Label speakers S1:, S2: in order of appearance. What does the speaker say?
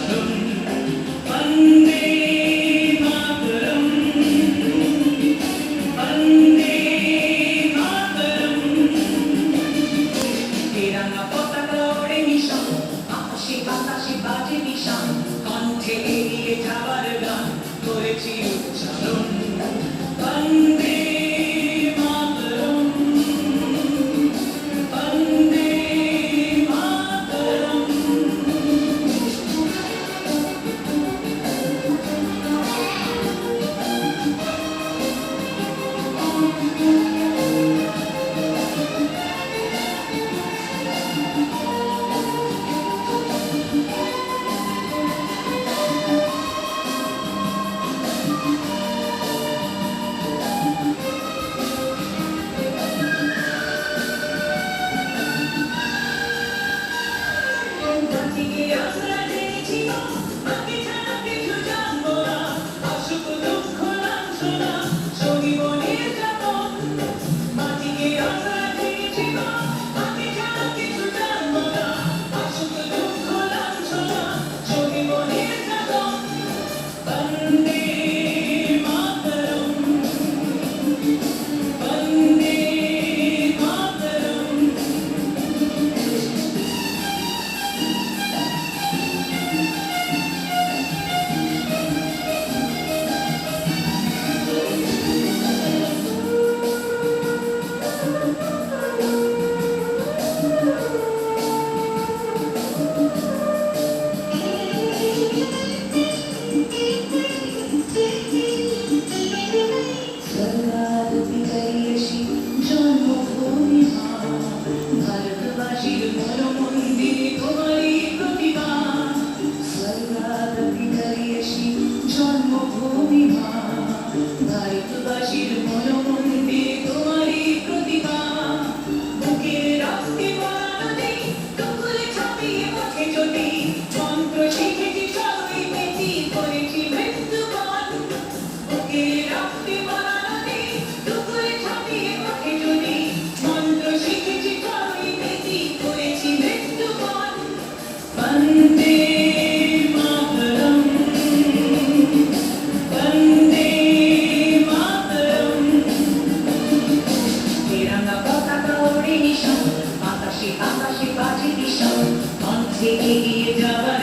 S1: চরণ বন্দে মাতরম বন্দে মাতরম তিরঙ্গা পতাকা ওড়ে নিশান আকাশে বাতাসে বাজে নিশান কণ্ঠে এগিয়ে যাবার গান করেছি উচ্চারণ বন্দে মাতরম বন্দে মাতরম জাতিকে আশ্রয় দিয়েছি বাকি ছাড়া কিছু জানবো না অসুখ দুঃখ লাঞ্ছনা সহিব নির্যাতন জাতিকে আশ্রয় দিয়েছি বাকি ছাড়া কিছু জানবো না অসুখ দুঃখ লাঞ্ছনা সহিব নির্যাতন বন্দে মাতরম বন্দে মাতরম স্বর্গারতি করিয়েছি জন্মভূমি মা ভারতবাসীর মনমন্দিরে তোমারই প্রতিভা স্বর্গারতি করিয়েছি জন্মভূমি মা ভারতবাসীর মনমন্দিরে তোমারই প্রতিভা বুকের রক্তে বানানো দেই টুকুরে ছাপিয়ে পথে যদি মন্ত্র শিখেছি সবই পেটি করেছি মৃত্যুবরণ বুকের রক্তে বানানো দেই টুকুরে ছাপিয়ে পথে যদি মন্ত্র শিখেছি সবই পেটি করেছি মৃত্যুবরণ বন্দে মাতরম বন্দে মাতরম তিরঙ্গা পতাকা ওড়ে নিশান আকাশে আকাশে বাজে নিশান কণ্ঠে এগিয়ে যাবার